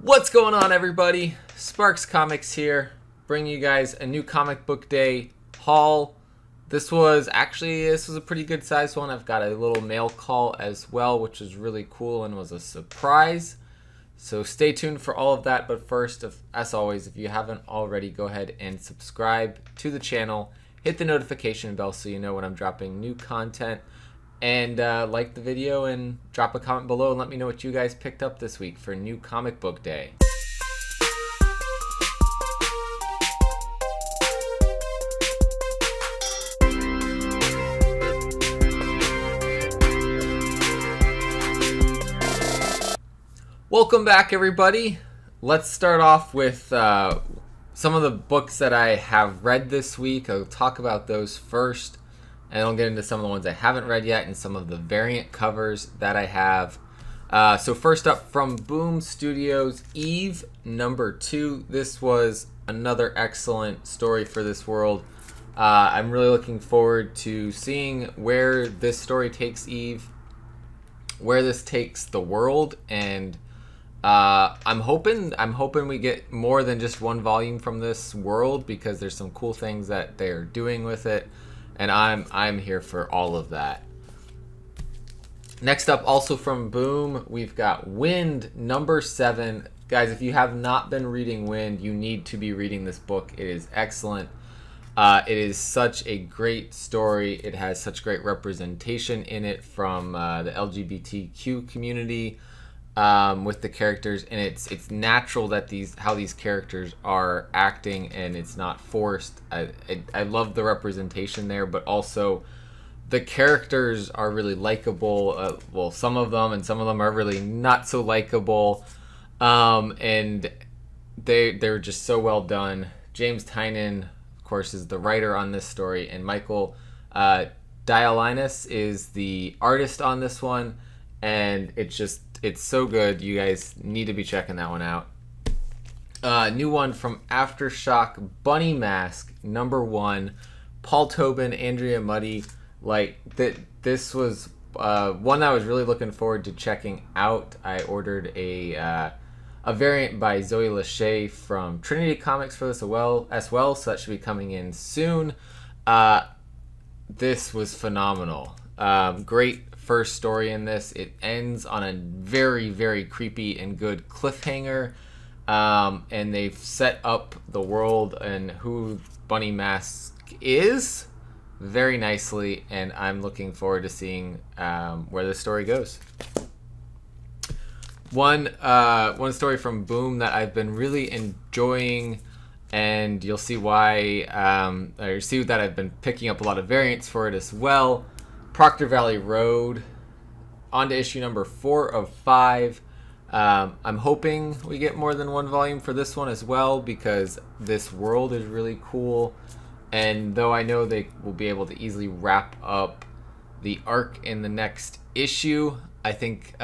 What's going on, everybody? Sparks Comics here, bringing you guys a new comic book day haul. This was a pretty good sized one. I've got a little mail call as well, which is really cool and was a surprise. So stay tuned for all of that. But first, as always, if you haven't already, go ahead and subscribe to the channel. Hit the notification bell so you know when I'm dropping new content. And like the video and drop a comment below and let me know what you guys picked up this week for New Comic Book Day. Welcome back, everybody. Let's start off with some of the books that I have read this week. I'll talk about those first. And I'll get into some of the ones I haven't read yet and some of the variant covers that I have. So first up, from Boom Studios, Eve #2. This was another excellent story for this world. I'm really looking forward to seeing where this story takes Eve, where this takes the world, and I'm hoping we get more than just one volume from this world, because there's some cool things that they're doing with it. And I'm here for all of that. Next up, also from Boom, we've got Wind #7. Guys, if you have not been reading Wind, you need to be reading this book. It is excellent. It is such a great story. It has such great representation in it from the LGBTQ community with the characters, and it's natural that how these characters are acting, and it's not forced. I love the representation there, but also the characters are really likable. Well, some of them, and some of them are really not so likable, and they're just so well done. James Tynion, of course, is the writer on this story, and Michael Dialynas is the artist on this one, and it's so good. You guys need to be checking that one out. New one from Aftershock, Bunny Mask #1. Paul Tobin, Andrea Muddy. This was one I was really looking forward to checking out. I ordered a variant by Zoe Lachey from Trinity Comics for this as well, so that should be coming in soon. This was phenomenal. Great first story in this. It ends on a very, very creepy and good cliffhanger, and they've set up the world and who Bunny Mask is very nicely, and I'm looking forward to seeing where the story goes. One story from Boom that I've been really enjoying, and you'll see why, or see that I've been picking up a lot of variants for it as well. Proctor Valley Road, on to issue number 4 of 5. I'm hoping we get more than one volume for this one as well, because this world is really cool. And though I know they will be able to easily wrap up the arc in the next issue, I think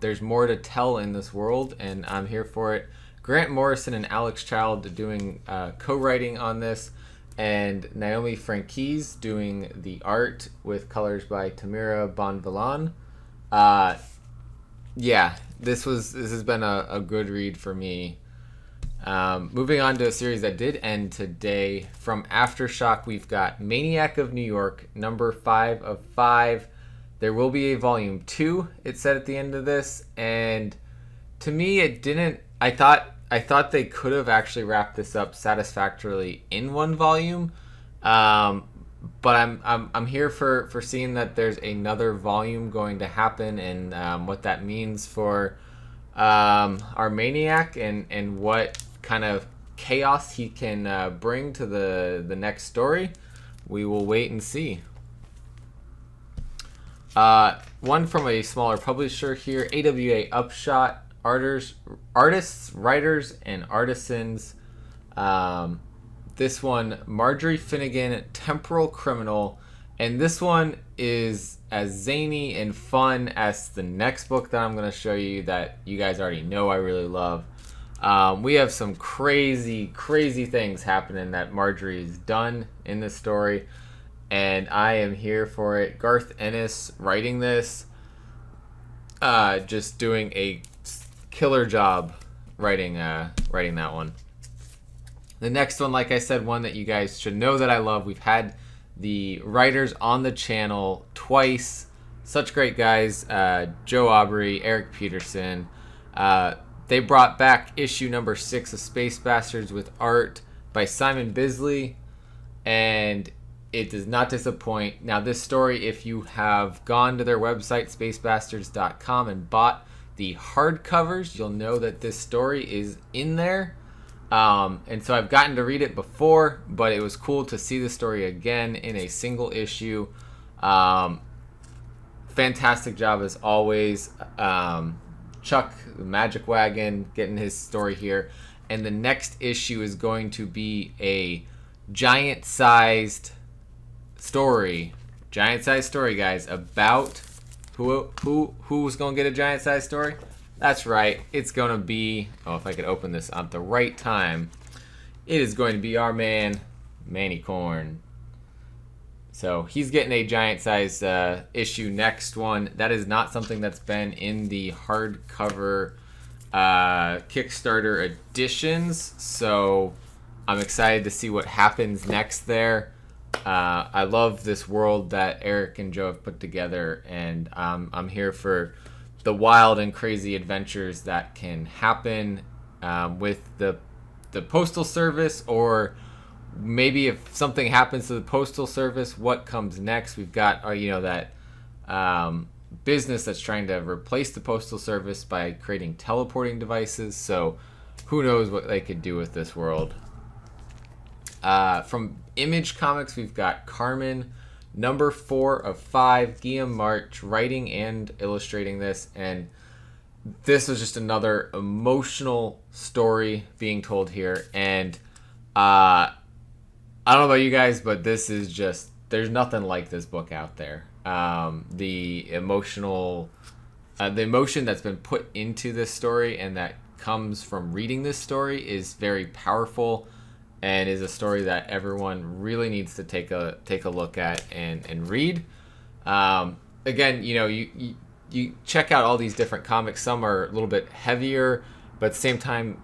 there's more to tell in this world, and I'm here for it. Grant Morrison and Alex Child doing co-writing on this, and Naomi Franquise doing the art with colors by Tamira Bonvillain. Yeah, this has been a good read for me. Moving on to a series that did end today, from Aftershock, we've got Maniac of New York #5 of 5. There will be a volume 2, it said at the end of this, and to me it didn't. I thought they could have actually wrapped this up satisfactorily in one volume, but I'm here for seeing that there's another volume going to happen, and what that means for our Maniac, and what kind of chaos he can bring to the next story. We will wait and see. One from a smaller publisher here, AWA Upshot. Artists, writers, and artisans. This one, Marjorie Finnegan, Temporal Criminal, and this one is as zany and fun as the next book that I'm going to show you that you guys already know I really love. We have some crazy, crazy things happening that Marjorie's done in this story, and I am here for it. Garth Ennis writing this, just doing a killer job writing that one. The next one, like I said, one that you guys should know that I love. We've had the writers on the channel twice. Such great guys. Joe Aubrey, Eric Peterson. They brought back issue number 6 of Space Bastards with art by Simon Bisley. And it does not disappoint. Now, this story, if you have gone to their website, spacebastards.com, and bought the hardcovers, you'll know that this story is in there. And so I've gotten to read it before, but it was cool to see the story again in a single issue. Fantastic job as always. Chuck, the Magic Wagon, getting his story here. And the next issue is going to be a giant-sized story. Giant-sized story, guys, about who's going to get a giant-sized story? That's right. It's going to be, if I could open this at the right time, it is going to be our man, Manny Corn. So he's getting a giant-sized issue next one. That is not something that's been in the hardcover Kickstarter editions. So I'm excited to see what happens next there. I love this world that Eric and Joe have put together, and I'm here for the wild and crazy adventures that can happen with the Postal Service, or maybe if something happens to the Postal Service, what comes next? We've got that business that's trying to replace the Postal Service by creating teleporting devices. So who knows what they could do with this world. From Image Comics, we've got Carmen, number 4 of 5, Guillaume March writing and illustrating this, and this was just another emotional story being told here. And I don't know about you guys, but this is just, there's nothing like this book out there. The emotion that's been put into this story and that comes from reading this story is very powerful, and is a story that everyone really needs to take a look at and read. Again, you check out all these different comics. Some are a little bit heavier, but at the same time,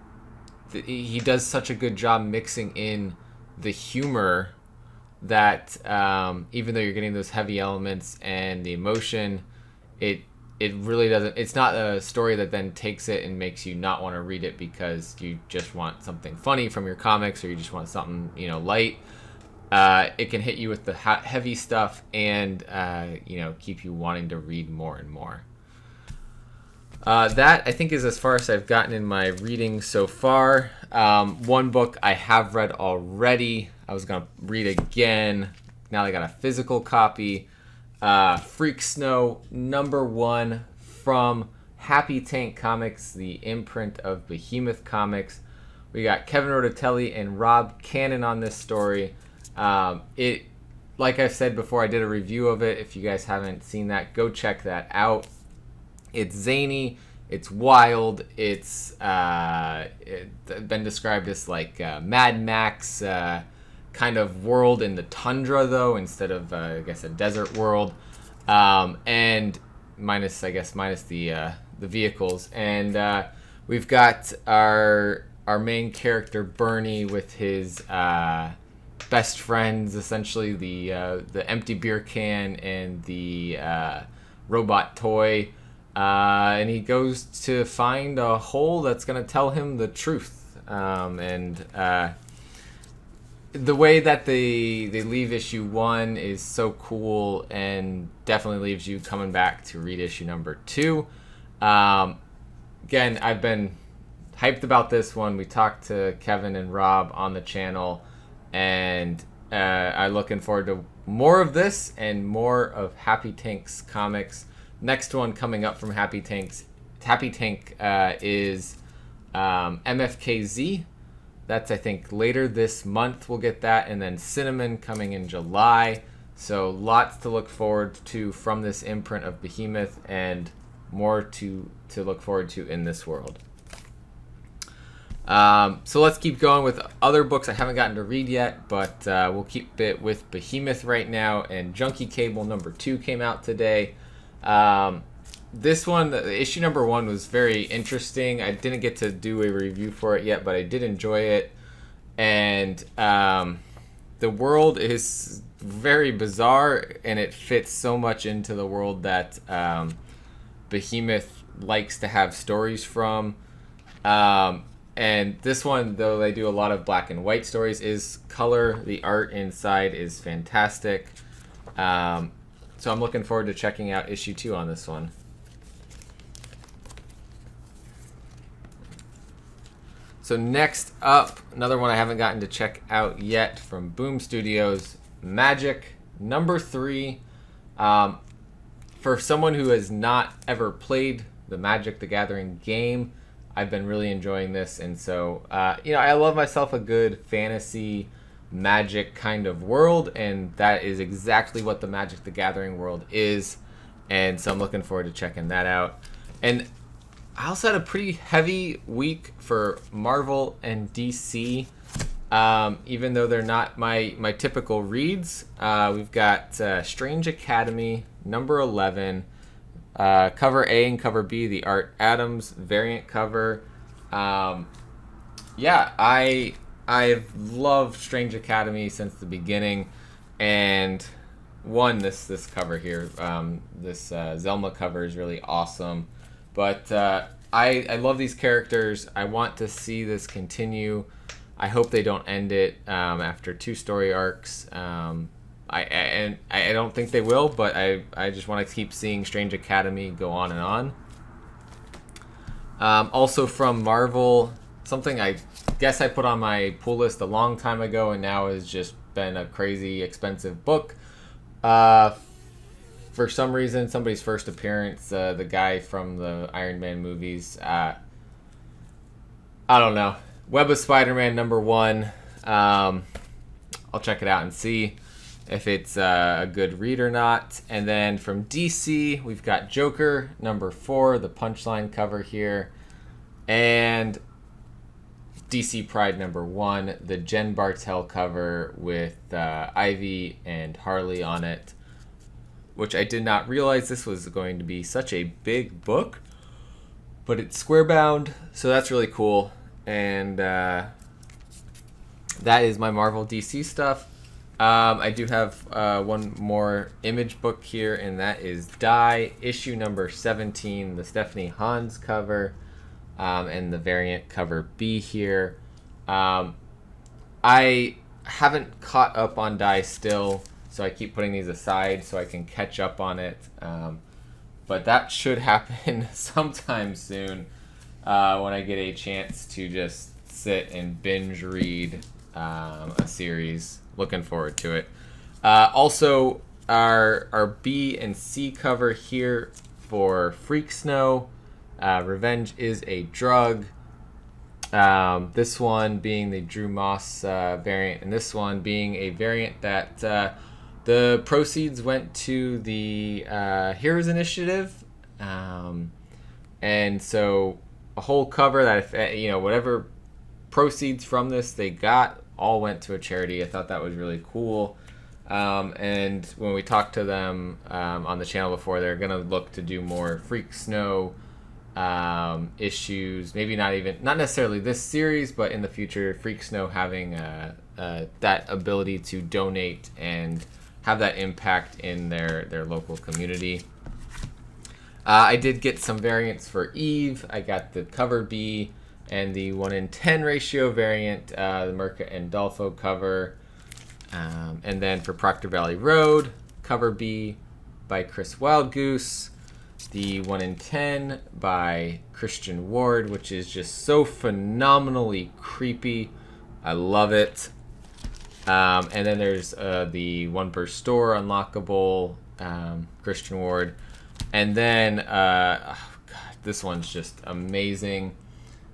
he does such a good job mixing in the humor that even though you're getting those heavy elements and the emotion, it really doesn't. It's not a story that then takes it and makes you not want to read it because you just want something funny from your comics, or you just want something light. It can hit you with the heavy stuff and keep you wanting to read more and more. That I think is as far as I've gotten in my reading so far. One book I have read already, I was gonna read again. Now I got a physical copy. Freak Snow number 1 from Happy Tank Comics, the imprint of Behemoth Comics. We got Kevin Rotatelli and Rob Cannon on this story. It, like I've said before, I did a review of it. If you guys haven't seen that, go check that out. It's zany, it's wild, it's been described as like Mad Max kind of world in the tundra, though, instead of I guess a desert world, and minus the vehicles. And we've got our main character Bernie with his best friends, essentially the empty beer can and the robot toy, and he goes to find a hole that's going to tell him the truth. The way that they leave issue 1 is so cool, and definitely leaves you coming back to read issue number 2. Again, I've been hyped about this one. We talked to Kevin and Rob on the channel, and I'm looking forward to more of this and more of Happy Tank's comics. Next one coming up from Happy Tank is MFKZ. That's, I think, later this month we'll get that, and then Cinnamon coming in July. So lots to look forward to from this imprint of Behemoth, and more to look forward to in this world. So let's keep going with other books I haven't gotten to read yet, but we'll keep it with Behemoth right now. And Junkie Cable number 2 came out today. this one, issue number 1, was very interesting. I didn't get to do a review for it yet, but I did enjoy it. And the world is very bizarre, and it fits so much into the world that Behemoth likes to have stories from. And this one, though they do a lot of black and white stories, is color. The art inside is fantastic. So I'm looking forward to checking out issue 2 on this one. So next up, another one I haven't gotten to check out yet from Boom Studios, Magic number 3. For someone who has not ever played the Magic the Gathering game, I've been really enjoying this. And so, I love myself a good fantasy Magic kind of world, and that is exactly what the Magic the Gathering world is. And so I'm looking forward to checking that out. And I also had a pretty heavy week for Marvel and DC, even though they're not my typical reads. We've got Strange Academy, number 11, cover A and cover B, the Art Adams variant cover. I've loved Strange Academy since the beginning, and this cover here, this Zelma cover is really awesome. But I love these characters. I want to see this continue. I hope they don't end it after 2 story arcs. I don't think they will, but I just want to keep seeing Strange Academy go on and on. Also from Marvel, something I guess I put on my pull list a long time ago, and now has just been a crazy expensive book. For some reason, somebody's first appearance, the guy from the Iron Man movies, I don't know. Web of Spider-Man number 1. I'll check it out and see if it's a good read or not. And then from DC, we've got Joker number 4, the Punchline cover here. And DC Pride number 1, the Jen Bartel cover with Ivy and Harley on it, which I did not realize this was going to be such a big book, but it's square bound, so that's really cool. And that is my Marvel DC stuff. I do have one more Image book here, and that is Die, issue number 17, the Stephanie Hans cover, and the variant cover B here. I haven't caught up on Die still, so I keep putting these aside so I can catch up on it. But that should happen sometime soon when I get a chance to just sit and binge read a series. Looking forward to it. Also, our B and C cover here for Freak Snow. Revenge is a Drug. This one being the Drew Moss variant, and this one being a variant that the proceeds went to the Heroes Initiative. And so a whole cover that, whatever proceeds from this they got all went to a charity. I thought that was really cool. And when we talked to them on the channel before, they're going to look to do more Freak Snow issues. Maybe not necessarily this series, but in the future, Freak Snow having that ability to donate and have that impact in their local community. I did get some variants for Eve. I got the cover B and the 1:10 ratio variant, the Merca and Dolfo cover. And then for Proctor Valley Road, cover B by Chris Wildgoose, the 1:10 by Christian Ward, which is just so phenomenally creepy. I love it. And then there's the 1 per store unlockable Christian Ward. And then, this one's just amazing.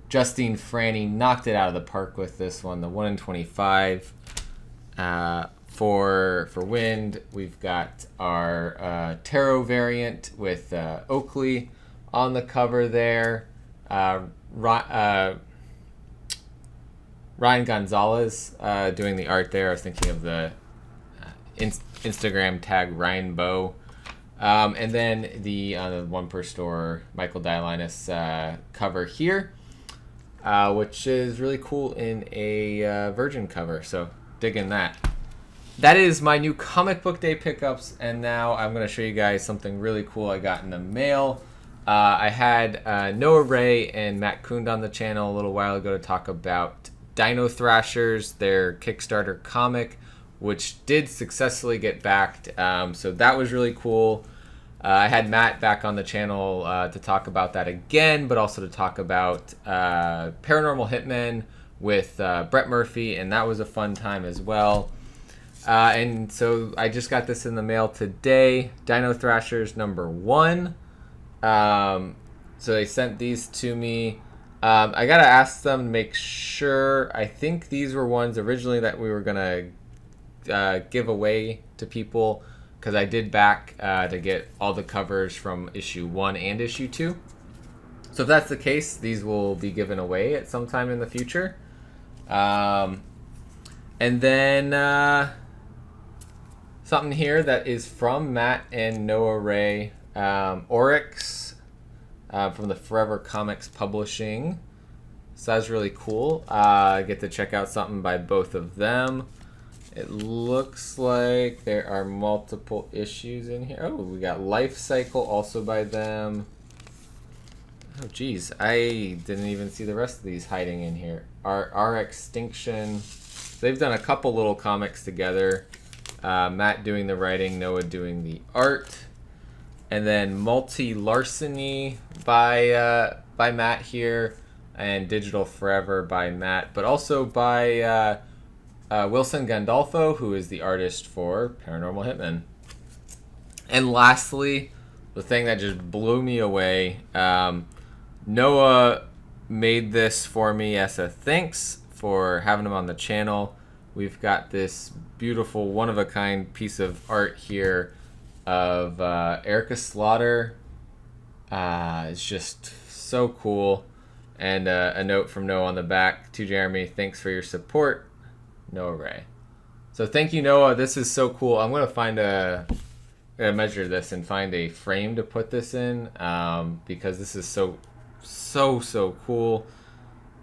Justine Franny knocked it out of the park with this one, the 1/25. For Wind, we've got our tarot variant with Oakley on the cover there. Ryan Gonzalez doing the art there. I was thinking of the Instagram tag Ryan Bow. And then the one per store Michael Dialynis cover here, which is really cool in a Virgin cover. So digging that. That is my new comic book day pickups, and now I'm going to show you guys something really cool I got in the mail. I had Noah Ray and Matt Kund on the channel a little while ago to talk about Dino Thrashers, their Kickstarter comic, which did successfully get backed. So that was really cool. I had Matt back on the channel to talk about that again, but also to talk about Paranormal Hitmen with Brett Murphy, and that was a fun time as well. And so I just got this in the mail today, Dino Thrashers #1. So they sent these to me. I gotta ask them to make sure. I think these were ones originally that we were gonna give away to people, because I did back to get all the covers from issue 1 and issue 2. So if that's the case, these will be given away at some time in the future. And then something here that is from Matt and Noah Ray, Oryx from the Forever Comics Publishing. So that's really cool. I get to check out something by both of them. It looks like there are multiple issues in here. Oh, we got Life Cycle also by them. Oh, geez. I didn't even see the rest of these hiding in here. Our Extinction. They've done a couple little comics together. Matt doing the writing, Noah doing the art. And then Multi-Larceny by Matt here. And Digital Forever by Matt. But also by Wilson Gandolfo, who is the artist for Paranormal Hitmen. And lastly, the thing that just blew me away, Noah made this for me as a thanks for having him on the channel. We've got this beautiful one-of-a-kind piece of art here of Erica Slaughter. It's just so cool. And a note from Noah on the back to Jeremy, thanks for your support. Noah Ray. So thank you, Noah. This is so cool. I'm gonna gonna measure this and find a frame to put this in, because this is so cool.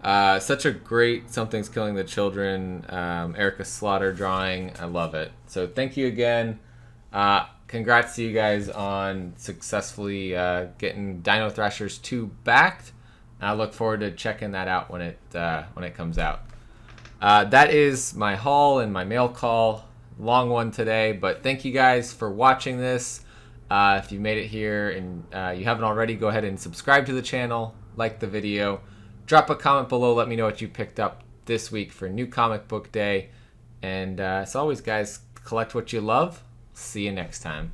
Such a great Something's Killing the Children Erica Slaughter drawing. I love it. So thank you again. Congrats to you guys on successfully getting Dino Thrashers 2 backed. I look forward to checking that out when it comes out. That is my haul and my mail call. Long one today, but thank you guys for watching this. If you made it here and you haven't already, go ahead and subscribe to the channel, like the video, drop a comment below, let me know what you picked up this week for New Comic Book Day. And as always, guys, collect what you love. See you next time.